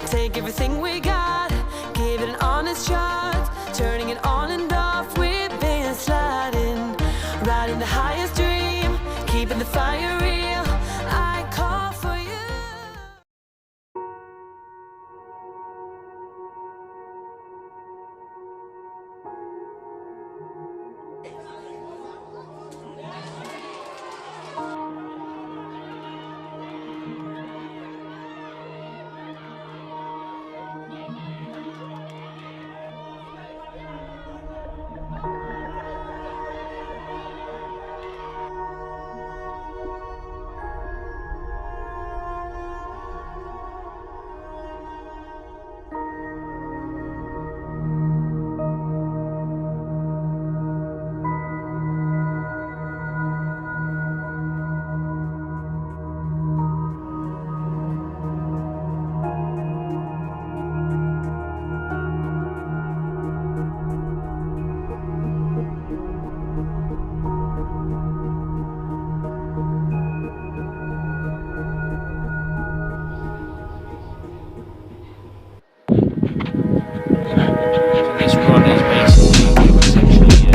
Take everything we got, give it an honest shot, turning it on and off, we've been sliding, riding the highest dream, keeping the fire real. I call for you. This run is basically essentially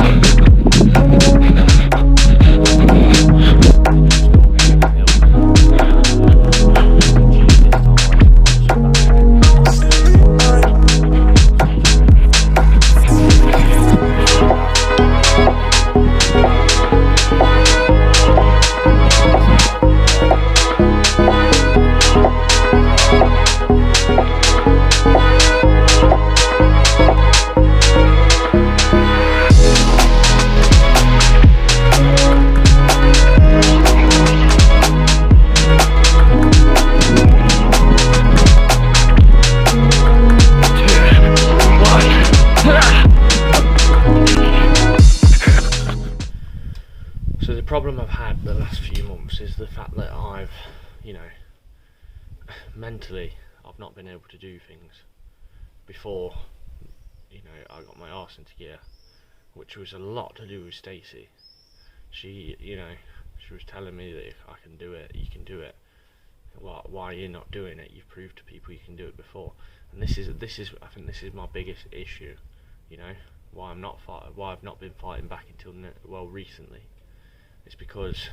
So the problem I've had the last few months is the fact that I've, mentally, I've not been able to do things before, I got my arse into gear, which was a lot to do with Stacey. She was telling me that if I can do it, you can do it. Why are you not doing it? You've proved to people you can do it before. And this is I think this is my biggest issue, why I've not been fighting back until recently. It's because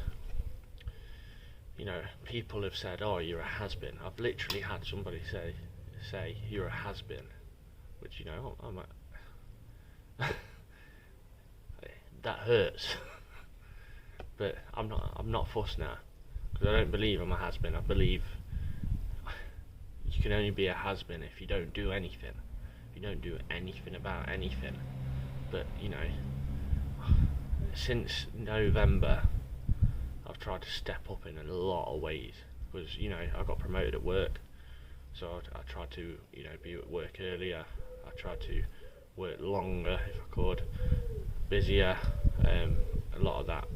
people have said, oh, you're a has-been. I've literally had somebody say you're a has-been, which I'm that hurts. But I'm not fussed now, because I don't believe I'm a has-been. I believe you can only be a has-been if you don't do anything. If you don't do anything about anything. But since November, I've tried to step up in a lot of ways, because I got promoted at work, so I tried to be at work earlier. I tried to work longer if I could, busier. A lot of that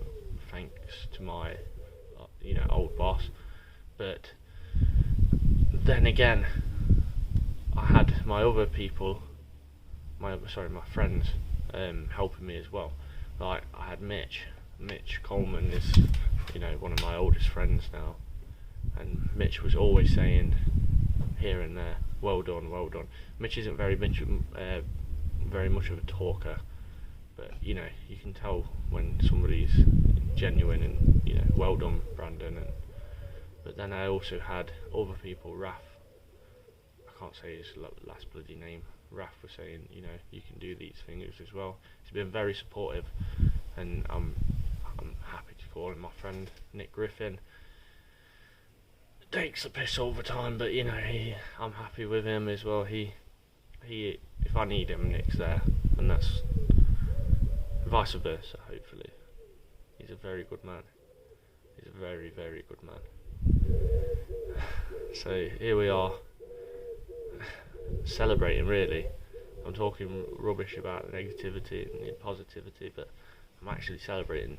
thanks to my old boss. But then again, I had my other people, my friends, helping me as well. Like, I had Mitch Coleman is one of my oldest friends now, and Mitch was always saying here and there, well done. Mitch isn't very much of a talker, but you can tell when somebody's genuine, and well done, Brandon. But then I also had other people. Raf, I can't say his last bloody name. Raf was saying, you can do these things as well. He's been very supportive, and I'm happy to call him my friend. Nick Griffin takes the piss all the time, but I'm happy with him as well. He if I need him, Nick's there, and that's vice versa. Hopefully, he's a very good man. He's a very, very good man. So here we are, celebrating. Really, I'm talking rubbish about negativity and positivity, but I'm actually celebrating.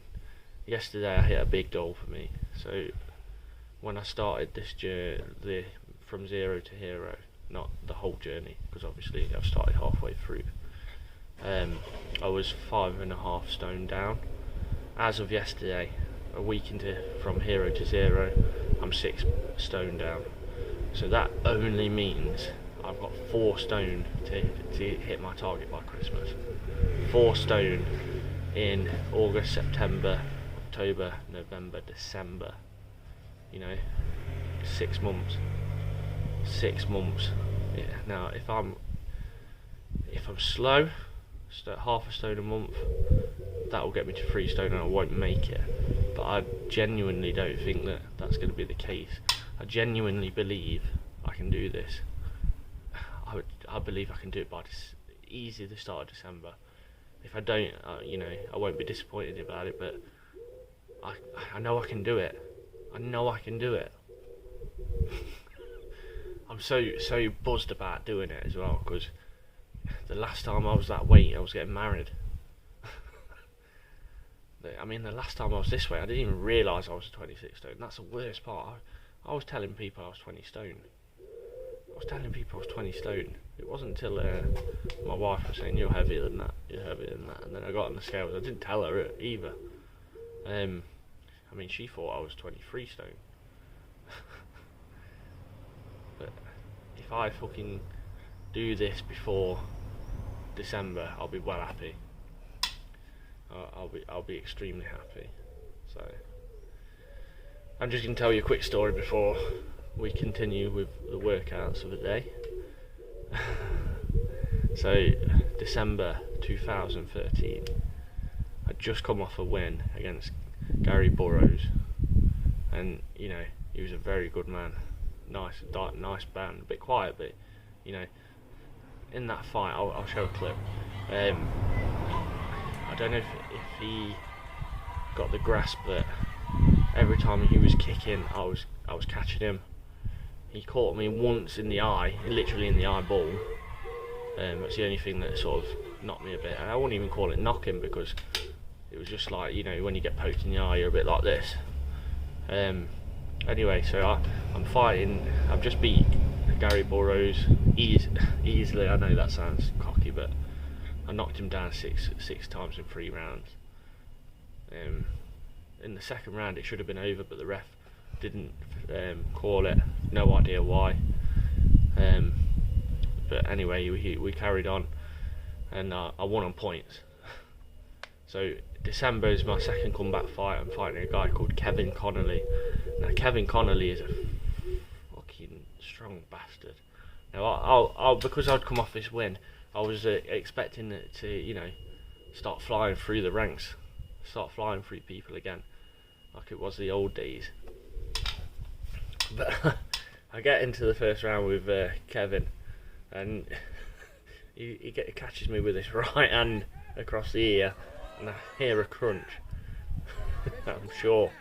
Yesterday I hit a big goal for me. So when I started this journey, from zero to hero, not the whole journey, because obviously I've started halfway through, I was 5.5 stone down. As of yesterday, a week into from hero to zero, I'm 6 stone down. So that only means I've got 4 stone to hit my target by Christmas. 4 stone in August, September, October, November, December. You know, 6 months. 6 months. Yeah. Now, if I'm slow, half a stone a month, that will get me to 3 stone and I won't make it. But I genuinely don't think that that's going to be the case. I genuinely believe I can do this. I believe I can do it by easy the start of December. If I don't, you know, I won't be disappointed about it. But I know I can do it. I know I can do it. I'm so buzzed about doing it as well, because the last time I was that weight, I was getting married. I mean, the last time I was this way, I didn't even realise I was 26 stone. That's the worst part. I was telling people I was 20 stone. I was telling people I was 20 stone. It wasn't until my wife was saying, "You're heavier than that. You're heavier than that." And then I got on the scales. I didn't tell her either. I mean, she thought I was 23 stone. But if I fucking do this before December, I'll be well happy. I'll be extremely happy. So I'm just going to tell you a quick story before we continue with the workouts of the day. So December 2013, I'd just come off a win against Gary Burrows, and you know, he was a very good man. Nice band, a bit quiet, but you know, in that fight, I'll show a clip. I don't know if he got the grasp that every time he was kicking, I was catching him. He caught me once in the eye, literally in the eyeball. That's the only thing that sort of knocked me a bit. And I wouldn't even call it knocking, because it was just like, you know, when you get poked in the eye, you're a bit like this. Anyway, so I'm fighting. I've just beat Gary Burrows easily. I know that sounds cocky, but I knocked him down six times in 3 rounds. In the second round, it should have been over, but the ref didn't call it. No idea why. But anyway, we carried on, and I won on points. So December is my second comeback fight. I'm fighting a guy called Kevin Connolly. Now Kevin Connolly is a fucking strong bastard. Now because I'd come off this win, I was expecting it to, you know, start flying through the ranks, start flying through people again, like it was the old days. But I get into the first round with Kevin, and he catches me with his right hand across the ear, and I hear a crunch. I'm sure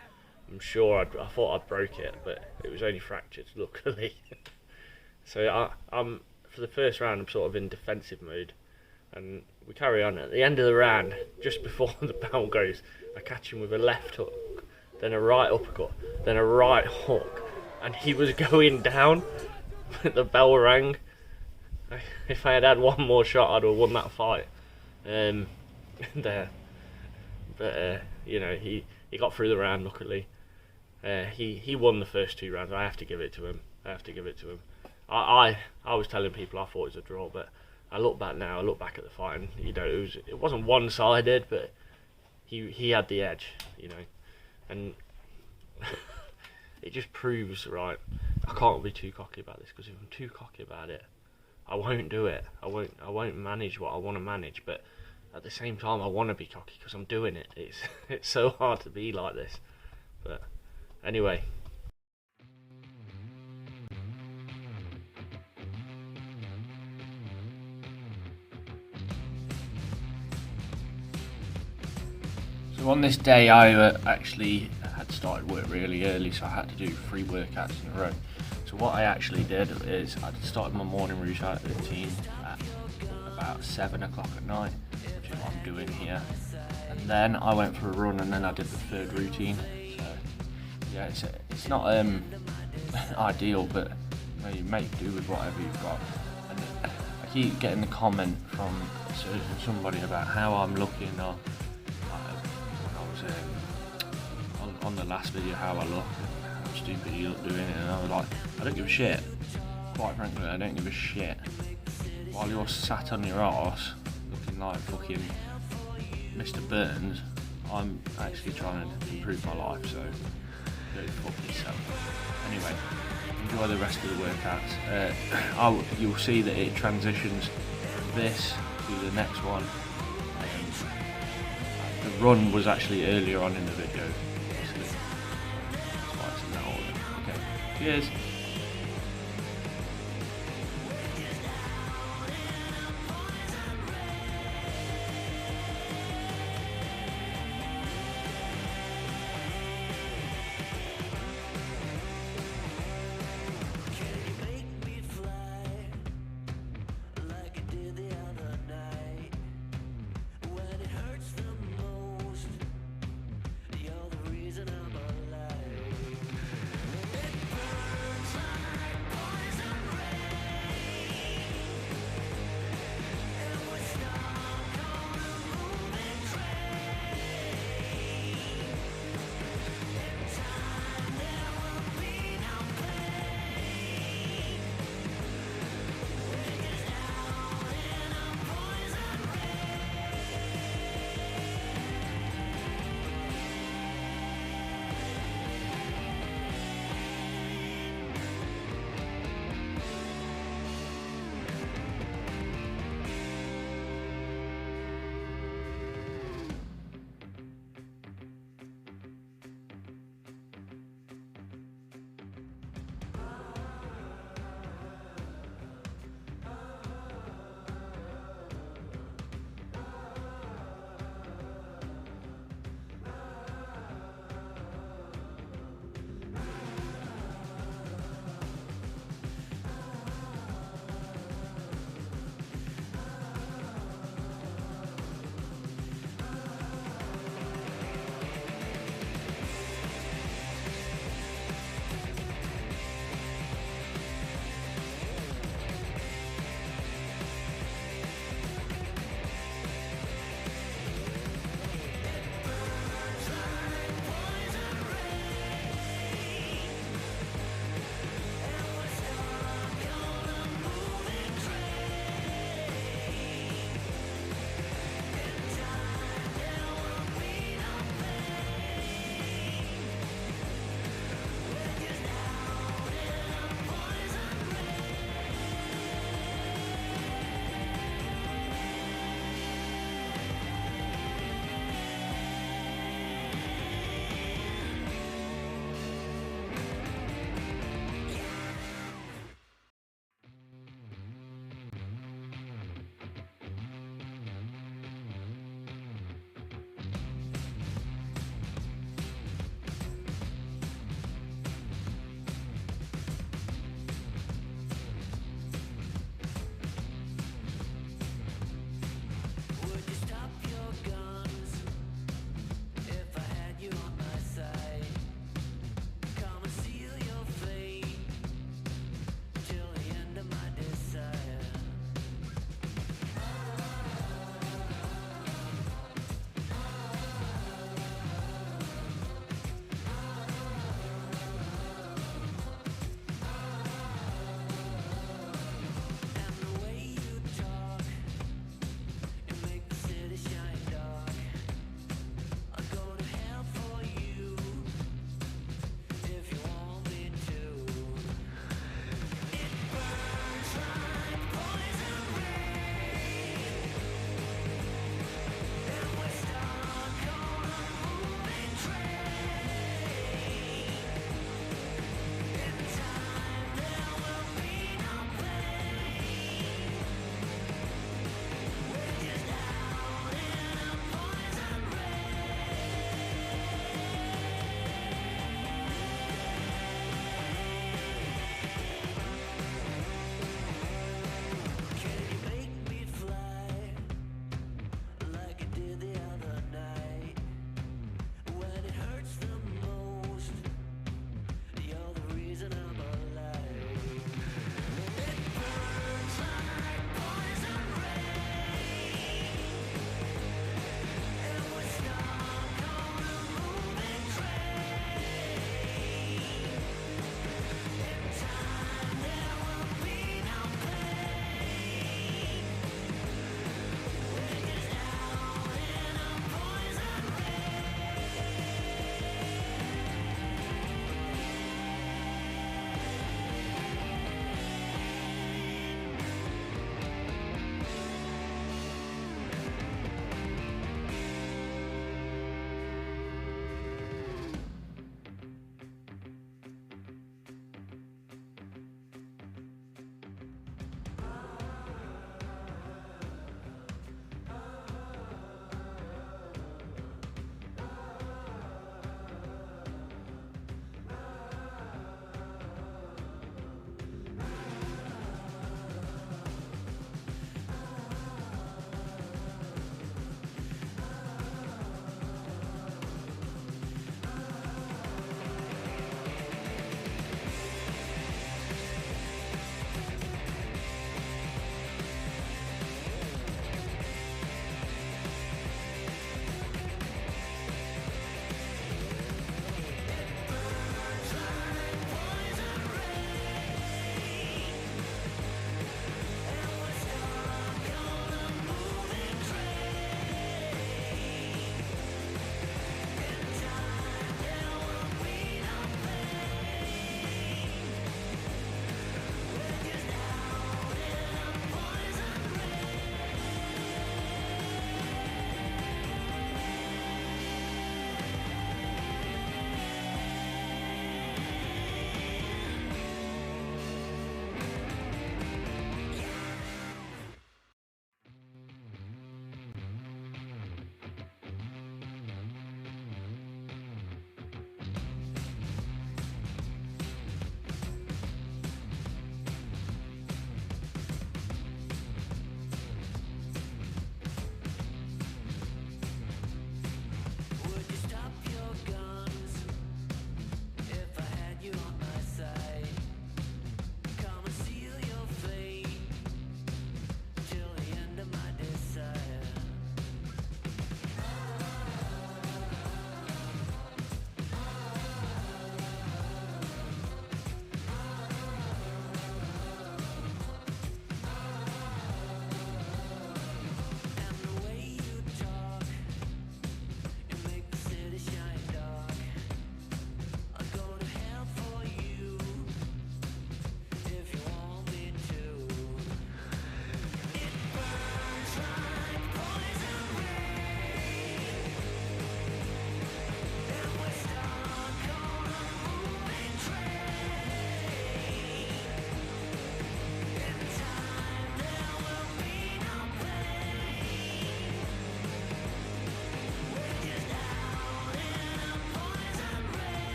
I thought I'd broke it, but it was only fractured, luckily. So I'm for the first round, I'm sort of in defensive mode, and we carry on. At the end of the round, just before the bell goes, I catch him with a left hook, then a right uppercut, then a right hook, and he was going down. The bell rang. If I had one more shot, I'd have won that fight. But you know, he got through the round, luckily. He won the first 2 rounds. I have to give it to him. I was telling people I thought it was a draw, but I look back now. I look back at the fight, and you know, it wasn't one-sided, but he had the edge, you know, and it just proves, right, I can't be too cocky about this, because if I'm too cocky about it, I won't do it. I won't manage what I want to manage. But at the same time, I want to be cocky because I'm doing it. It's so hard to be like this. But anyway. So on this day, I actually had started work really early, so I had to do 3 workouts in a row. So what I actually did is I started my morning routine at about 7 o'clock at night, which is what I'm doing here. And then I went for a run, and then I did the 3rd routine. So yeah, it's not ideal, but you know, you make do with whatever you've got. And I keep getting the comment from somebody about how I'm looking, or when I was on the last video, how I look, how stupid you look doing it, and I was like, I don't give a shit. quite frankly, I don't give a shit. While you're sat on your arse, looking like fucking Mr. Burns, I'm actually trying to improve my life, so go fuck yourself. Anyway, enjoy the rest of the workouts. You'll see that it transitions from this to the next one. The run was actually earlier on in the video, so that's why it's in that order. Okay, cheers.